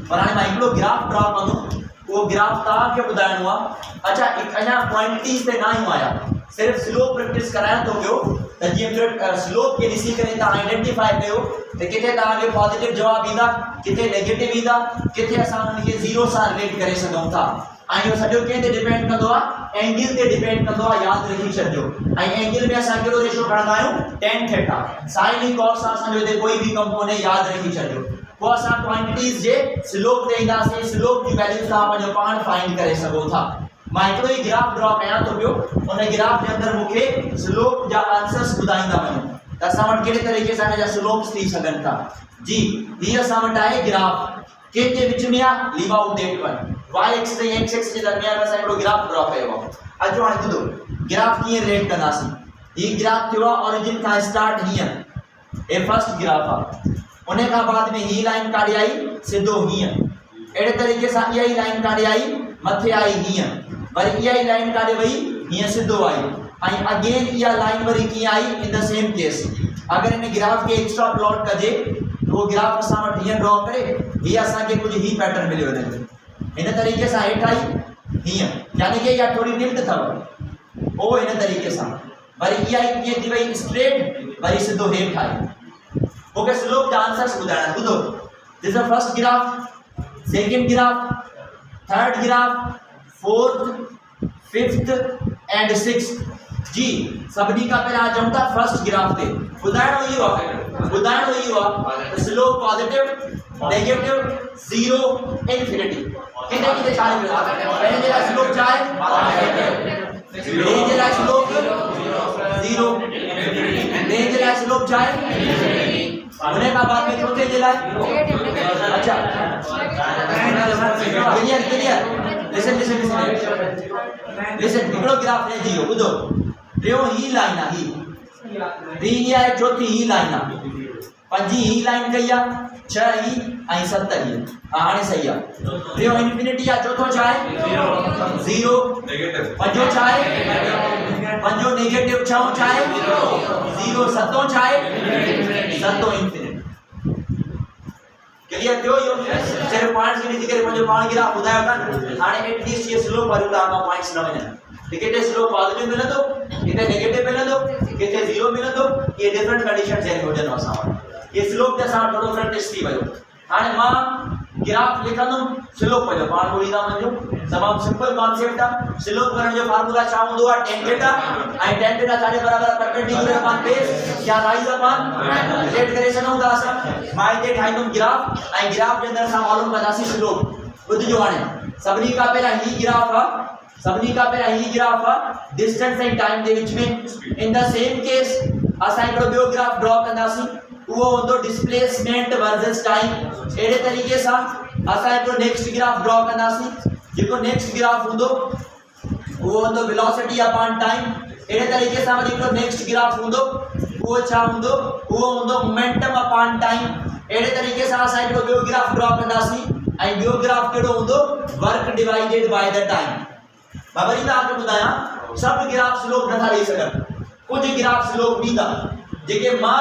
पर हाणे मां हिकिड़ो ग्राफ ड्रॉ कंदुमि वो ग्राफ तव्हांखे ॿुधाइणो आहे अच्छा अञा क्वांटिटीज़ ते न आहियूं आया सिर्फ़ स्लोप प्रैक्टिस कराइण थो पियो त जीअं स्लोप खे ॾिसी करे तव्हां आइडेंटिफाई कयो त किथे तव्हांखे पॉजिटिव जवाब ईंदा किथे नेगेटिव ईंदा किथे असां उन खे ज़ीरो सां रिलेट करे सघूं था ऐं इहो सॼो कंहिं ते डिपेंड कंदो आहे एंगल ते डिपेंड कंदो आहे यादि रखी छॾिजो ऐं एंगल में असां कहिड़ो रेशो खणंदा आहियूं tan थीटा साइन ऐं कॉस सां असांजो हिते कोई बि कंपोनेंट यादि रखी छॾिजो पोइ असां क्वांटिटीज़ जे स्लोप ते ईंदासीं स्लोप जी वैल्यू तव्हां पंहिंजो पाण फाइंड करे सघो था मां हिकिड़ो ई ग्राफ ड्रॉ कयां थो पियो उन ग्राफ जे अंदरि मूंखे स्लोप जा आंसर्स ॿुधाईंदा वञो त असां वटि कहिड़े तरीक़े सां हिन जा स्लोप्स थी सघनि था जी हीअ असां वटि आहे ग्राफ कंहिंजे विच में आहे leave out that one y axis ऐं x एक्सिस जे दरमियान असां हिकिड़ो ग्राफ ड्रॉ कयो आहे अचो हाणे ॿुधो ग्राफ कीअं रिलेट कंदासीं हीउ ग्राफ थियो आहे ओरिजिन खां स्टार्ट हीअं हे फर्स्ट ग्राफ आहे उन खां बाद में हीअ लाइन काॾे आई सिधो हीअं अहिड़े तरीक़े सां इहा ई लाइन काॾे आई मथे आई हीअं वरी इहा ई लाइन काॾे वई हीअं सिधो आई ऐं अगेन इहा लाइन वरी कीअं आई इन द सेम केस अगरि इन ग्राफ खे एक्स्ट्रा प्लॉट कजे वो ग्राफ असां वटि हीअं ड्रॉ करे हीअ असांखे कुझु ही पैटर्न मिलियो हिन तरीक़े सां हेठि आई हीअं यानी कि इहा थोरी टिल्ट अथव पोइ हिन तरीक़े सां वरी इहा ई कीअं थी वई स्ट्रेट वरी सिधो हेठि आई मूंखे स्लोप जा आंसर्स ॿुधाइणा ॿुधो this is first graph second graph third graph fourth fifth and sixth जी सभिनी खां पहिरियां अचूं था फर्स्ट ग्राफ ते ॿुधाइणो इहो आहे slope positive negative zero infinity किथे किथे छा लिखियो आहे पहले जे लाइ स्लोप छा आहे ॿिए जे लाइ स्लोप जीरो ॿिए जे लाइ स्लोप छा आहे उन खां बाद में चौथे जे लाइ अच्छा क्लियर लिसन हिकिड़ो ग्राफ ले जियो ॿुधो टियों ही लाइन आहे ही ॿी आहे चौथी ही लाइन आहे पंजी ही लाइन कई आहे छह ही ऐं सत ही हाणे सही आहे टियों इंफिनिटी आहे चौथो छा आहे ज़ीरो पंजो छा आहे पंजो नेगेटिव छहों छा आहे ज़ीरो सतों छा आहे सतों इंफिनिटी क्लियर थियो यो सिर्फ पॉइंट्स के नीचे करे मुझे पाण गिरा बुधायो था हाणे एटलीस्ट ये स्लो पर था मां पॉइंट्स न वने किथे स्लो पॉजिटिव मिलंदो किथे नेगेटिव मिलंदो किथे जीरो मिलंदो ये डिफरेंट कंडीशंस आहिनि हुजनि असां वटि ये स्लोप जे सां थोरो प्रैक्टिस थी वियो हाणे मां ग्राफ लिखंदुमि स्लोप जो पाण ॿुधाईंदा वञो तमामु सिंपल कॉन्सेप्ट आहे स्लोप करण जो फार्मूला छा हूंदो आहे tan थीटा ऐं tan थीटा छाजे बराबर आहे परपेंडिकुलर अपॉन बेस या राइज अपॉन रिलेट करे सघूं था असां मां हिते ठाहींदुमि ग्राफ ऐं ग्राफ जे अंदरि असां मालूम कंदासीं स्लोप ॿुधिजो हाणे सभिनी खां पहिरियां ही ग्राफ आहे डिस्टेंस एंड टाइम के बीच में इन द सेम केस असां हिकिड़ो ॿियो ग्राफ ड्रॉ कंदासीं वो होंदो डिस्प्लेसमेंट वर्सेस टाइम एड़े तरीके से असा हिकिड़ो नेक्स्ट ग्राफ ड्रॉ कंदासीं जेको नेक्स्ट ग्राफ होंदो वो होंदो वेलोसिटी अपॉन टाइम एड़े तरीके से वरी हिकिड़ो नेक्स्ट ग्राफ होंदो वो छा होंदो वो होंदो मोमेंटम अपॉन टाइम एड़े तरीके से असा हिकिड़ो ॿियो ग्राफ ड्रॉ कंदासीं ऐं ॿियो ग्राफ कहिड़ो होंदो work divided by the time मां वरी तव्हांखे ॿुधायां सभु ग्राफ स्लोप नथा ॾेई सघनि कुझु ग्राफ स्लोप ॾींदा जेके मां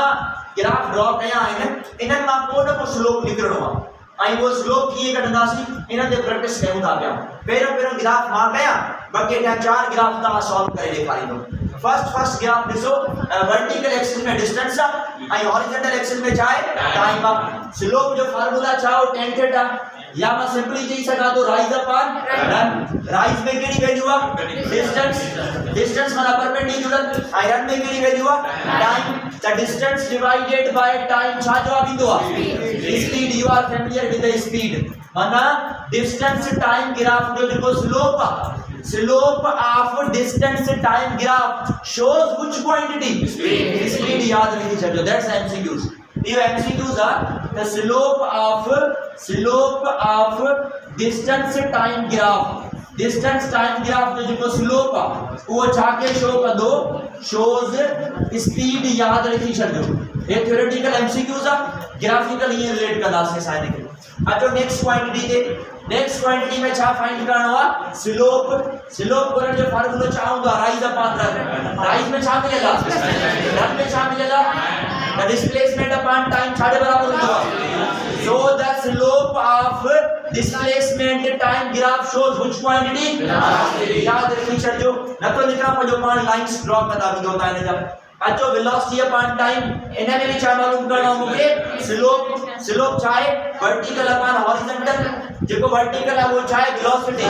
ग्राफ ड्रॉ कया आहिनि इन्हनि मां को न को स्लोप निकिरणो आहे ऐं उहो स्लोप कीअं कढंदासीं इन ते प्रैक्टिस कयूं था पिया पहिरियों ग्राफ मां कया बाक़ी अञा 4 ग्राफ तव्हां सॉल्व करे ॾेखारींदुमि फर्स्ट ग्राफ ॾिसो वर्टिकल एक्सिस में डिस्टेंस आहे ऐं हॉरिजॉन्टल एक्सिस में छा आहे टाइम आहे स्लोप जो फार्मूला छा हो tan थीटा या मां सिंपली चई सका तो राइज अपॉन रन। राइज में केड़ी वैल्यू आ डिस्टेंस, डिस्टेंस माना परपेंडिकुलर, आई रन में केड़ी वैल्यू आ time, the distance divided by time छा जवाब इंदो आ speed. You are familiar with the speed माना डिस्टेंस टाइम ग्राफ जो जेको स्लोप आ, slope of distance time graph shows which quantity speed याद रखी छो। That's MCQs. ये MCQs are the slope of distance time graph, distance time graph जो जेको स्लोप आ वो छाके शो कंदो शोज स्पीड याद रखी छो। ये थ्योरेटिकल एमसीक्यूज आ, ग्राफिकल ये रिलेट कंदासे साइन के। अचो नेक्स्ट क्वांटिटी दे, नेक्स्ट क्वांटिटी में छा फाइंड करनो आ स्लोप। स्लोप करण जो फार्मूला छा हुंदो राइज अपॉन रन। राइज में छा मिलेगा रन में छा मिलेगा द डिस्प्लेसमेंट अपॉन टाइम छा के बराबर हुंदो। So the slope of displacement time graph shows which quantity याद रखी छो। न तो लिखा पजो पाण लाइंस ड्रॉ कंदा विंदो ता इन जा। अचो वेलोसिटी अपॉन टाइम इन में भी छा मालूम करणो मुके स्लोप। स्लोप छा है वर्टिकल अपॉन हॉरिजॉन्टल, जेको वर्टिकल है वो छा है वेलोसिटी।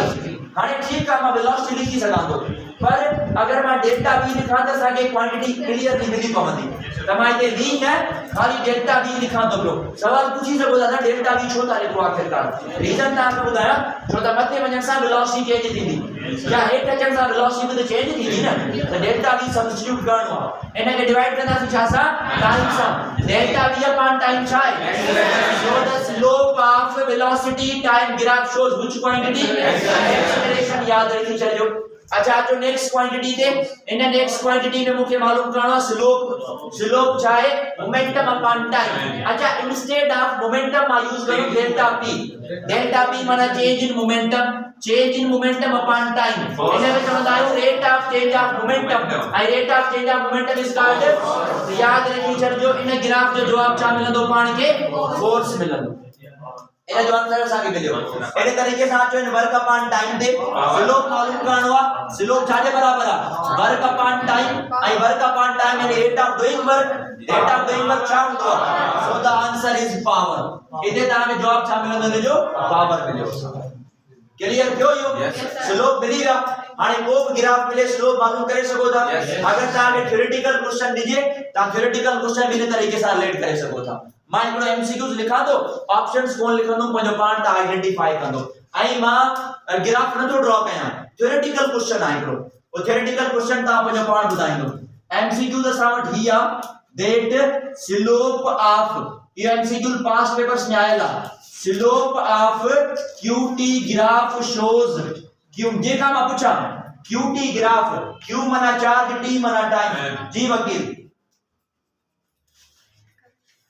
हाने ठीक है मां वेलोसिटी लिखी सका तो, पर अगर मैं डेल्टा v लिखा त साके क्वांटिटी क्लियर नहीं मिली पवंदी। तमाई वी है खाली डेल्टा v लिखा तो पियो सवाल पूछी सको था डेल्टा v छो था लिखो आखिरकार रीजन ता आपको बताया छो त मथे वजन सा वेलोसिटी चेंज थींदी या हेठ अचण सा वेलोसिटी भी चेंज थींदी न। त डेल्टा v सब्स्टिट्यूट करणो आ इन के डिवाइड कंदा छा सा टाइम सा। डेल्टा v अपॉन टाइम छा है so the slope of velocity time graph shows which quantity acceleration याद रखी चलियो। अच्छा जो नेक्स्ट क्वांटिटी थे इन नेक्स्ट क्वांटिटी में मुझे मालूम करना स्लोप। स्लोप चाहे मोमेंटम अपॉन टाइम। अच्छा instead of momentum I use करूं डेल्टा p। डेल्टा p माना change in momentum, change in momentum upon time. इन्हें में समझ आयो rate of change of momentum. I rate of change of momentum is called याद रखी चल जो इन ग्राफ जो जवाब छा मिलंदो पाण के फोर्स मिलंदो। इन जो आंसर सागे मिलियो एने तरीके से जो इन वर्क अपॉन टाइम दे स्लोप मालूम करनो आ। स्लोप छाजे बराबर आ वर्क अपॉन टाइम। आई work upon time and rate of doing work, rate of doing work छा हुंदो so the answer is power. इदे ता में जवाब छा मिलंदो जो पावर मिलियो। क्लियर थियो यो स्लोप मिली विया। हाने को भी ग्राफ मिले स्लोप मालूम करे सको था। अगर ता के थ्योरेटिकल क्वेश्चन दीजिए ता थ्योरेटिकल क्वेश्चन भी तरीके से रिलेट करे सको था। मां एकड़ो एमसीक्यूज लिखा तो ऑप्शंस कोन लिखंदो पंजो पाण ता आइडेंटिफाई कंदो। आई मां ग्राफ न तो ड्रॉ कया थ्योरेटिकल क्वेश्चन आ एकड़ो ओ थ्योरेटिकल क्वेश्चन ता पंजो पाण बुधाइंदो। एमसीक्यूज असा वट हिया दैट स्लोप ऑफ ये एमसीक्यू पास्ट पेपर्स में आएगा slope of QT graph shows Q ये काम आप पूछा क्यूटी ग्राफ क्यू मना चार्ज टी मना टाइम। जी वकील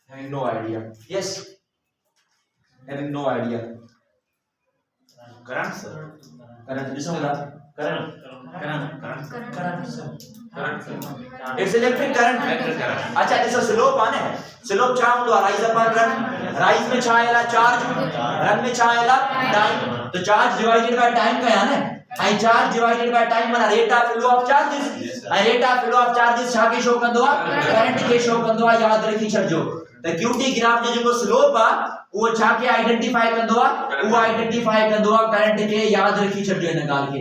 having no idea yes having no idea current sir current bisa enggak current it's electric current अच्छा इसका स्लोप आने है स्लोप क्या होता है राइज अपॉन रन। राइज में क्या आएगा चार्ज, रन में क्या आएगा टाइम। तो चार्ज डिवाइडेड बाय टाइम का है ना आई चार्ज डिवाइडेड बाय टाइम माना rate of flow of charges. आई rate of flow of charges छा के शो कंदो आ करंट के शो कंदो आ याद रखी छजो। त क्यूटी ग्राफ जो स्लोप आ वो छा के आइडेंटिफाई कंदो आ वो आइडेंटिफाई कंदो आ करंट के याद रखी छजो इन गाल के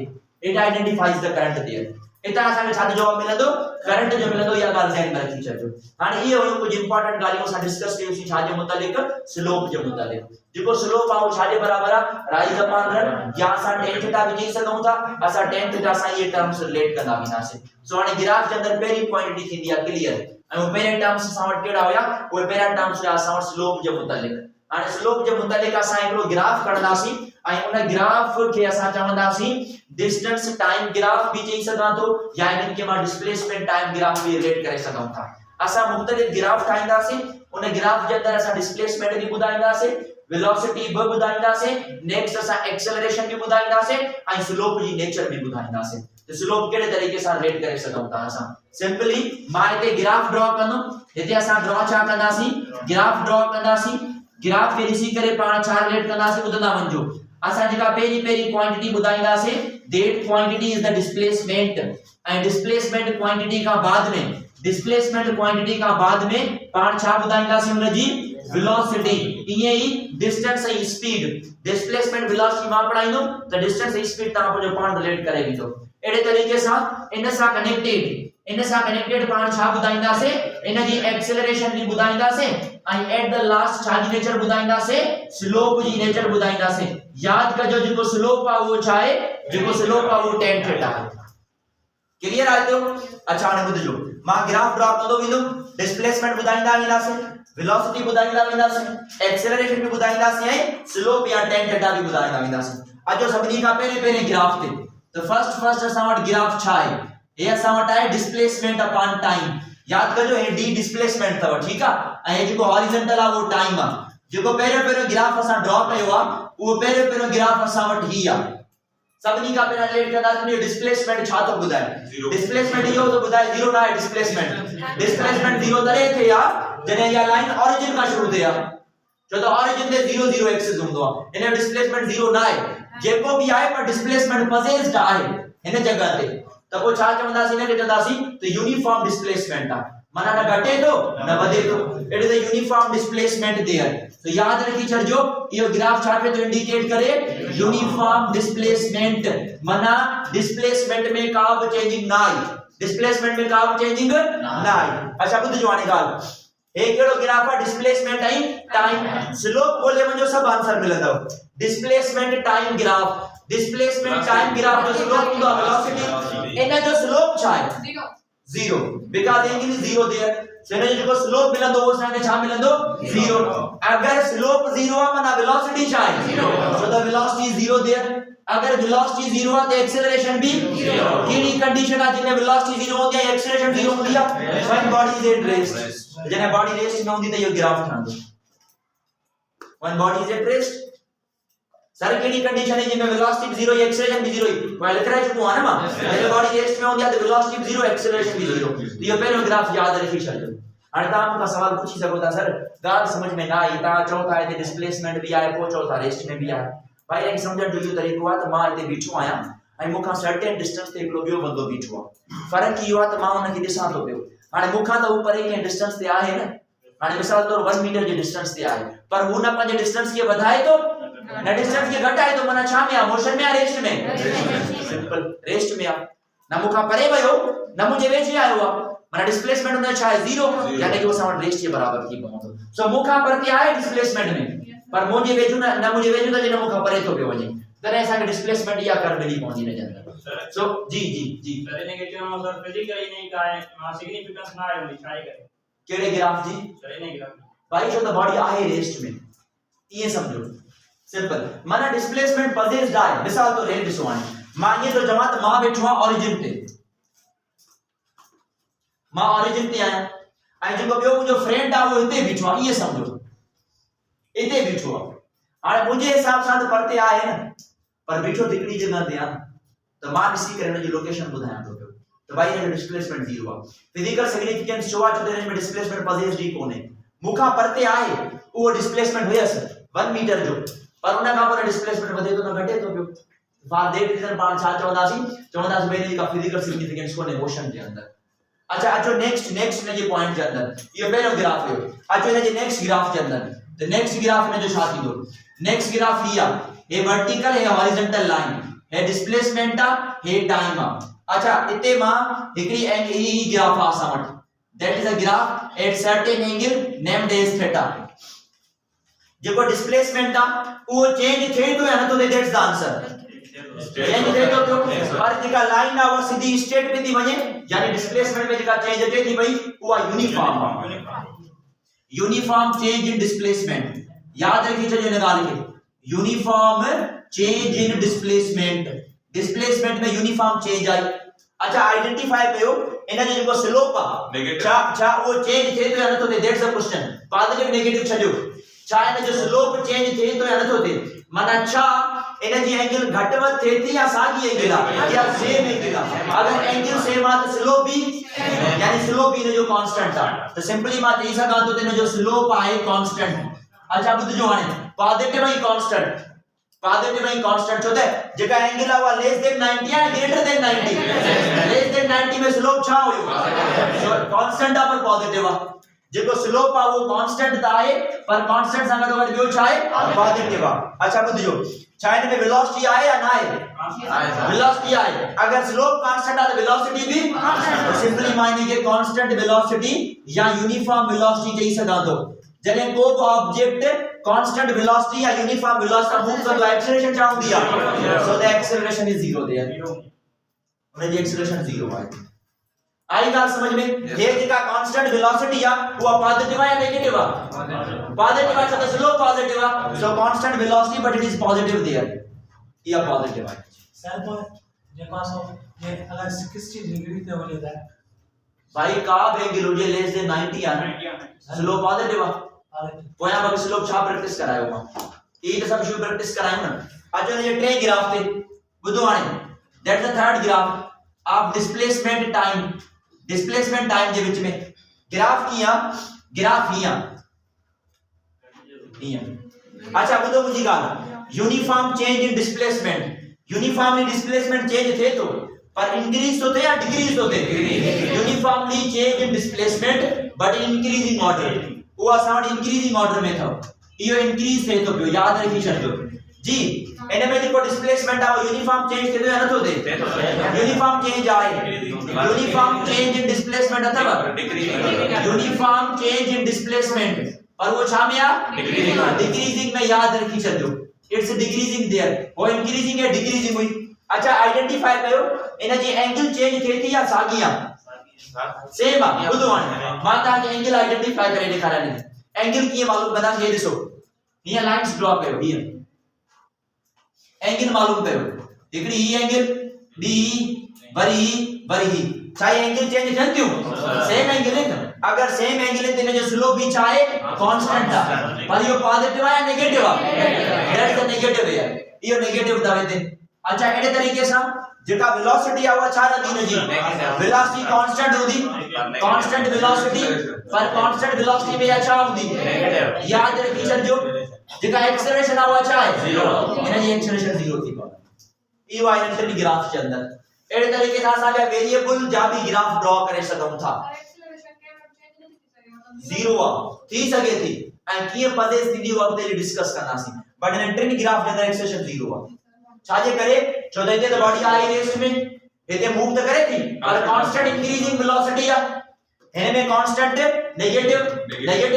it identifies the current there. इतना असा छा जवाब मिलंदो करंट जो मिलंदो या गाल ध्यान में रखी छजो। हाने ये हो कुछ इंपॉर्टेंट गालियों सा डिस्कस कयो सी छा जे मुतालिक स्लोप जे मुतालिक जेको स्लोप आ वो छा जे बराबर आ राइज अपॉन रन या असा tan थीटा भी चई सकूं था। असा tan थीटा सा ये टर्म्स रिलेट कंदा विनासे। सो हाने ग्राफ जे अंदर पहली क्वांटिटी थी दिया क्लियर और पहले टर्म्स सावट केड़ा होया वो पहला टर्म्स या सावट स्लोप जे मुतालिक। हाने स्लोप जे मुतालिक असा एकड़ो ग्राफ कढदासी आई उन ग्राफ के असा चवंदासी डिस्टेंस टाइम ग्राफ भी चई सका तो या इन के मा डिस्प्लेसमेंट टाइम ग्राफ भी रिलेट करे सकूं था। असा मुख्तलिफ ग्राफ ठाईंदासी उन ग्राफ जे अंदर असा डिस्प्लेसमेंट भी बुधाईंदासी वेलोसिटी भी बुधाईंदासी नेक्स्ट असा एक्सेलरेशन भी बुधाईंदासी आई स्लोप जी नेचर भी बुधाईंदासी। तो स्लोप केड़े तरीके से रिलेट करे सकूं था असा सिंपली मां इते ग्राफ ड्रॉ कंदो इते असा ड्रॉ छा कंदासी ग्राफ ड्रॉ कंदासी ग्राफ के ॾिसी करे पाण छा रिलेट कंदासी ॿुधंदा वञो। असा जेका पहिरी क्वांटिटी बुधाईंदासी that quantity is the displacement and displacement quantity का बाद में डिस्प्लेसमेंट क्वांटिटी का बाद में पाण छा बुधाईंदासी उन जी वेलोसिटी इए ही डिस्टेंस ऐं स्पीड डिस्प्लेसमेंट वेलोसिटी मां पढ़ाइंदो त डिस्टेंस ऐं स्पीड ता जो पाण रिलेट करे वींदो एड़े तरीके सां इन सां कनेक्टेड पाण छा बुधाइंदासे इन जी एक्सेलरेशन भी बुधाइंदासे ऐं एट द लास्ट छा जी नेचर बुधाइंदासे स्लोप जी नेचर बुधाइंदासे याद कजो जेको स्लोप आ वो छा आहे जेको स्लोप आ वो tan थीटा आहे क्लियर आहे तो अच्छा हाणे ॿुधजो मां ग्राफ ड्रॉ कंदो वेंदुम डिस्प्लेसमेंट बुधाइंदा वेंदासे वेलोसिटी बुधाइंदा वेंदासे एक्सेलरेशन भी बुधाइंदासे ऐं स्लोप या tan थीटा भी बुधाइंदा वेंदासे अचो सभिनी खां पहिरें ग्राफ ते तो फर्स्ट असां वटि ग्राफ छा आहे हे असां वटि आहे डिस्प्लेसमेंट अपॉन टाइम याद कजो हे डी डिस्प्लेसमेंट अथव ठीक आहे ऐं जेको हॉरिजॉन्टल आहे वो टाइम आहे जेको पहिरियों ग्राफ असां ड्रॉ कयो आहे उहो पहिरियों ग्राफ असां वटि ही आहे सभिनी खां पहिरियों रिलेट कंदासीं डिस्प्लेसमेंट छा तो बुधाए डिस्प्लेसमेंट इहो तो बुधाए जीरो ना आहे डिस्प्लेसमेंट जीरो तरे थे यार जने या लाइन ओरिजिन का शुरू थे यार जो तो ओरिजिन ते 0 0 एक्सिस हुंदो आहे इन डिस्प्लेसमेंट जीरो ना आहे जेको भी आहे पर डिस्प्लेसमेंट पजेस्ड आहे इन जगह ते त को छा चवंदासीं ने चवंदासीं तो यूनिफॉर्म डिस्प्लेसमेंट आहे माना न घटे तो न वधे तो it is a uniform displacement there तो याद रखी छड़जो यो ग्राफ छा पे तो इंडिकेट करे यूनिफॉर्म डिस्प्लेसमेंट माना डिस्प्लेसमेंट में का भी चेंजिंग ना आई डिस्प्लेसमेंट में का भी चेंजिंग ना आई अच्छा बुध जवानी गाल एक केड़ो ग्राफ है डिस्प्लेसमेंट आई टाइम स्लोप बोले वजो सब आंसर मिलंदो displacement time graph displacement time graph जो स्लोप हुंदो वेलोसिटी इन जो स्लोप छा है 0 because angle is 0 there so इन जो स्लोप मिलंदो वो साने छा मिलंदो 0 अगर स्लोप 0 है माना वेलोसिटी छा है 0 so the velocity is 0 there अगर वेलोसिटी 0 है तो एक्सेलरेशन भी 0 केडी कंडीशन है जिने वेलोसिटी 0 होंदी है एक्सेलरेशन 0 होंदी है when body is at rest जने बॉडी रेस्ट में होंदी तो ये ग्राफ ठहंदो when body is at rest sir KD condition है जिनमें वेलोसिटी 0 एक्सेलरेशन भी 0 वाइल लिख रहा चुको है ना मेरे बॉडी रेस्ट में होंदी है तो वेलोसिटी 0 एक्सेलरेशन भी 0 तो ये पहलो ग्राफ याद रखी छड़ो हां ता का सवाल पूछी सको था सर गाल समझ में ना आई ता चौथा है डिस्प्लेसमेंट भी आए पो चौथा रेस्ट में भी आए भाई एक समझण जो तरीको है तो मां इते बीठो आया आई मुखा सर्टेन डिस्टेंस ते एकलो बियो बंदो बीठो आ फर्क इयो है तो मां उन के दिसा तो पियो हाने मुखा तो ऊपर एक डिस्टेंस ते आहे ना हाने मिसाल तौर 1 मीटर जे डिस्टेंस ते आहे पर हु ना पंजे डिस्टेंस के बढ़ाए तो ना डिस्टेंस के घटाए तो मना छा में आ मोशन में आ रेस्ट में सिंपल रेस्ट में आ ना मुखा परे वयो ना मुझे वेचे आयो आ मना डिस्प्लेसमेंट होना छा है 0 यानी कि वो सामान रेस्ट के बराबर की पहुंचो सो मुखा परते आए डिस्प्लेसमेंट में पर मुझे वेचो ना मुझे वेचो तो जे मुखा परे तो पे वने तने ऐसा के डिस्प्लेसमेंट या कर मिली पहुंची ने अंदर सो जी सर ने के हम सर फिजिकली नहीं का है वहां सिग्निफिकेंस ना है लिखाई करे केड़े ग्राफ जी सर ने ग्राफ भाई जो द बॉडी आहे रेस्ट में ये समझो सिंपल माना डिस्प्लेसमेंट पजेस्ड आहे मिसाल तो रेट दिसो आने मां ये तो जमात मां बैठो आ ओरिजिन पे मां ओरिजिन पे आया आई जो बियो मुजो फ्रेंड आ वो इते बैठो आ ये समझो इते बैठो आ हां मुझे हिसाब सां तो पड़ते आए ना पर बैठो तिकड़ी जगह ते आ तो मां ॾिसी करे उन जी लोकेशन बुधाया तो तो भाई ये डिस्प्लेसमेंट 0 आ फिजिकल सिग्निफिकेंस जो आ जो रेंज में डिस्प्लेसमेंट पजेस्ड ही कोने मुखा परते आए वो डिस्प्लेसमेंट हुयस 1 मीटर जो पर उन का पर डिस्प्लेसमेंट वधे तो न घटे तो पियो फॉर दैट रीजन पाण छा चवंदासी भाई का फिजिकल सिग्निफिकेंस कोने मोशन के अंदर अच्छा अचो नेक्स्ट ने जे पॉइंट के अंदर ये पहलो ग्राफ है अचो ने जे नेक्स्ट ग्राफ के अंदर तो नेक्स्ट ग्राफ में जो छा थींदो नेक्स्ट ग्राफ हिया ये वर्टिकल है हॉरिजॉन्टल लाइन है डिस्प्लेसमेंट आ है टाइम आ अच्छा इते मां एकड़ी एंगल ही ग्राफ आ समट that is a graph at certain angle named as theta जेको डिस्प्लेसमेंट आ वो चेंज थे तो या न तो दैट्स द आंसर चेंज थे तो पर जेका लाइन आ वो सीधी स्ट्रेट पे थी वने यानी डिस्प्लेसमेंट में जेका चेंज अचे थी भाई वो यूनिफॉर्म चेंज इन डिस्प्लेसमेंट याद रखी छो ने गाल के यूनिफॉर्म चेंज इन डिस्प्लेसमेंट में यूनिफॉर्म चेंज आई अच्छा आइडेंटिफाई कयो इन जो जेको स्लोप आ छा वो चेंज थे तो या न तो that's the question positive negative छडियो छा इन जो स्लोप चेंज थे तो या न तो थे माना छा इन जी एंगल घटवत थे थी या सागी एंगल आ या सेम एंगल आ अगर एंगल सेम आ तो स्लोप भी यानी स्लोप भी जो कांस्टेंट आ तो सिंपली मां चई सका तो इन जो स्लोप आहे कांस्टेंट अच्छा बुध जो हाने पॉजिटिव ही कांस्टेंट होता है जेका एंगल आ वा लेस देन 90 या ग्रेटर देन 90 लेस देन 90 में स्लोप छा होयो कांस्टेंट आ पर पॉजिटिव आ जेको स्लोप आ वो कांस्टेंट ता आहे पर कांस्टेंट सां गॾो गॾु ॿियो छा आहे पॉजिटिव आ। अच्छा ॿुधियो छा हिन में वेलोसिटी आहे या ना आहे वेलोसिटी आहे अगर स्लोप कांस्टेंट आहे त वेलोसिटी भी कांस्टेंट सिंपली मां इनखे कांस्टेंट वेलोसिटी या यूनिफॉर्म वेलोसिटी चई सघां थो। जॾहिं को बि ऑब्जेक्ट कांस्टेंट वेलोसिटी या यूनिफॉर्म वेलोसिटी सां मूव कंदो आहे एक्सेलरेशन छा हूंदी आहे so the acceleration is 0 there उन जी एक्सेलरेशन 0 आहे। आई बात समझ में ये जेका कांस्टेंट वेलोसिटी आ वो पॉजिटिव है या नेगेटिव है पॉजिटिव है तो स्लोप पॉजिटिव है so constant velocity but it is positive there या पॉजिटिव है सर तो जेको असां ये अगर 60 डिग्री ते हो जाता है भाई का भी एंगल हुजे लेस देन 90 आ स्लोप पॉजिटिव आ पोया बाकी स्लोप छा प्रैक्टिस करायो मां ई तो सब शू प्रैक्टिस करायो ना अचो ये टे ग्राफ थे बुधो हाने that the third graph of displacement time जे विच में ग्राफ किया ग्राफ हिया अच्छा बुधो मुंजी गाल uniform change in displacement uniformly displacement change थे तो पर इंक्रीज तो थे या डिक्रीज तो थे uniformly change in displacement but increasing order वो असां इंक्रीजिंग ऑर्डर में था यो इंक्रीज थे तो पियो याद रखी छॾियो जी इन में जेको डिस्प्लेसमेंट आ यूनिफॉर्म चेंज थे तो या नथो थे यूनिफॉर्म चेंज आए यूनिफॉर्म चेंज इन डिस्प्लेसमेंट अथव यूनिफॉर्म चेंज इन डिस्प्लेसमेंट और वो छा में आ डिक्रीजिंग में याद रखी छॾियो इट्स डिक्रीजिंग देयर वो इंक्रीजिंग या डिक्रीजिंग हुई अच्छा आइडेंटिफाई कयो इन जी एंगल चेंज थे थी या साॻी आ सेम आ ॿुधो हाणे मां तव्हांखे एंगल आइडेंटिफाई करे ॾेखारियां एंगल कीअं मालूम कंदा हे ॾिसो हीअं लाइंस ड्रॉ कयो हीअं एंगल मालूम कयो हिकड़ी ही एंगल बी वरी ही छा एंगल चेंज थियन थियूं सेम एंगल है अगर सेम एंगल है तो जो स्लोप भी छा है कांस्टेंट है पर यो पॉजिटिव है या नेगेटिव है दैट इज नेगेटिव है यो नेगेटिव दावे थे अच्छा एडे तरीके से जेका वेलोसिटी आ वो छा रहंदी न जी वेलोसिटी कांस्टेंट होंदी कांस्टेंट वेलोसिटी पर कांस्टेंट वेलोसिटी में छा होंदी नेगेटिव याद रखी छॾियो जेका एक्सेलरेशन आ वो छा है 0 इन जी एक्सेलरेशन 0 थी पवे ई आइडेंटिटी ग्राफ के अंदर एडे तरीके से असा जा वेरिएबल जा भी ग्राफ ड्रॉ करे सघूं था 0 आ थी सके थी ऐं कीअं पदेस थींदी वो अॻिते डिस्कस कंदासीं बट इन टिन ग्राफ जे अंदर एक्सेलरेशन 0 आ छाजे करे छो त हिते त बॉडी आई रेस में हिते मूव त करे थी पर कांस्टेंट इंक्रीजिंग वेलोसिटी आ हिन में कांस्टेंट नेगेटिव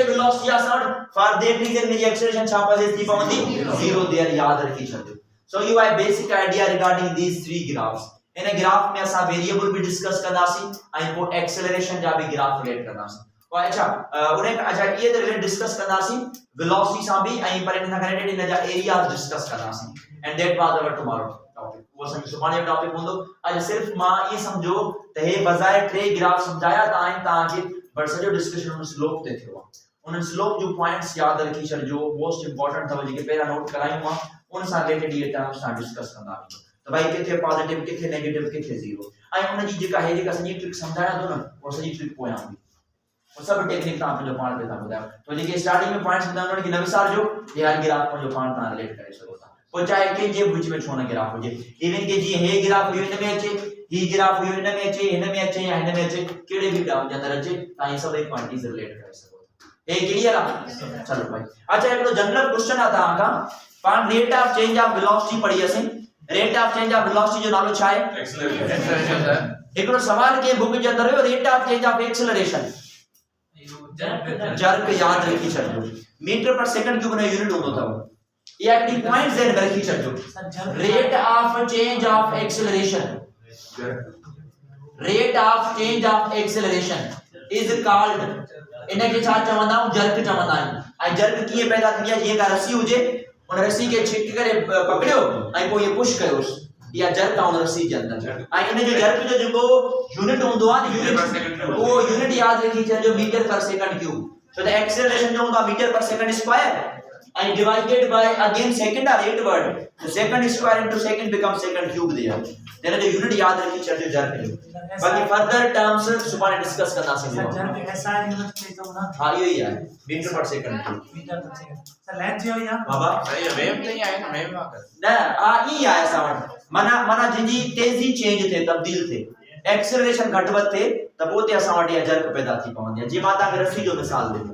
वेलोसिटी आ सर फॉर दैट रीजन में एक्सेलरेशन छा पदेस थी पवंदी 0 देयर याद रखी छॾियो so you have basic idea regarding these three graphs इन ग्राफ में असा वेरिएबल भी डिस्कस कंदासी ऐं को एक्सेलरेशन जा भी ग्राफ रिलेट कंदासी और अच्छा उन्हें अच्छा ये रिलेट डिस्कस कंदासी वेलोसिटी सा भी ऐं पर इन सां कनेक्टेड इन जा एरियाज डिस्कस कंदासी and that was our tomorrow topic वो सम सुभाणे जो टॉपिक हूंदो अच्छा सिर्फ मां ये समझो त हे बजाय टे ग्राफ समझाया ता के बट सजो डिस्कशन उन स्लोप ते थियो उन स्लोप जो पॉइंट्स याद रखी छॾियो मोस्ट इंपोर्टेंट था जेके पहिरा नोट करायूं मां उन सां रिलेटेड ये टर्म्स सां डिस्कस कंदा तो भाई किथे पॉजिटिव किथे नेगेटिव किथे 0 ऐं उन जी जेका है जेका सॼी ट्रिक समझाया तो न वो सॼी ट्रिक पोयां हुई वो सब टेक्निक ता पंहिंजो पाण पे ता ॿुधायो तो जेके स्टार्टिंग में पॉइंट्स ॿुधायो कि न विसारजो ये हर ग्राफ पंहिंजो पाण ता रिलेट करे सघो था पोइ चाहे के जे बीच में छो न ग्राफ हुजे इवन के जी हे ग्राफ हुई हिन में अचे ही ग्राफ हुई हिन में अचे हिन में अचे या हिन में अचे कहिड़े भी ग्राफ जे अंदर अचे ता ये सभई पॉइंट्स रिलेट करे सघो था हे क्लियर आहे चलो भाई अच्छा हिकिड़ो जनरल क्वेश्चन आहे तव्हां खां पाण rate of change of velocity पढ़ी असीं rate of change of velocity जो नालो छा है एक्सेलरेशन एकड़ो सवाल के बुक जे अंदर हो rate of change of acceleration jerk याद रखी छॾियो मीटर पर सेकंड क्यूब न यूनिट होंदो था ये एक्टिव पॉइंट्स ज़हन में रखी छॾियो rate of change of acceleration is called in के छा चवंदा जर्क चवंदा आहिनि ऐं जर्क कीअं पैदा थी आहे जीअं का रस्सी हुजे उन रस्सी के छिक करे पकड़ियो ऐं पोइ ये पुश कयोस या जर्क आउं रस्सी जे अंदर ऐं इन जो जर्क जो जेको यूनिट होंदो आहे यूनिट वो यूनिट याद रखी छॾियो मीटर पर second cube so the acceleration जो होगा मीटर पर second square and divided by again second or rate word so second square into second becomes second cube there then the unit याद रखी छॾियो जर्क जो बाकी फर्दर टर्म्स सुभाणे discuss कंदासीं सर जर्क ऐसा यूनिट के तो ना हां इहो ही आहे मीटर पर सेकंड मीटर पर सेकंड सर लेंथ जो या बाबा अरे वेव नहीं आए ना वेव आकर न आ ई आहे सावण माना जिंजी तेजी चेंज थे तब्दील थे एक्सेलरेशन घटि वधि थिए त पोइ ते असां वटि इहा जर्क पैदा थी पवंदी आहे। जीअं मां तव्हांखे रस्सी जो मिसाल ॾिनो,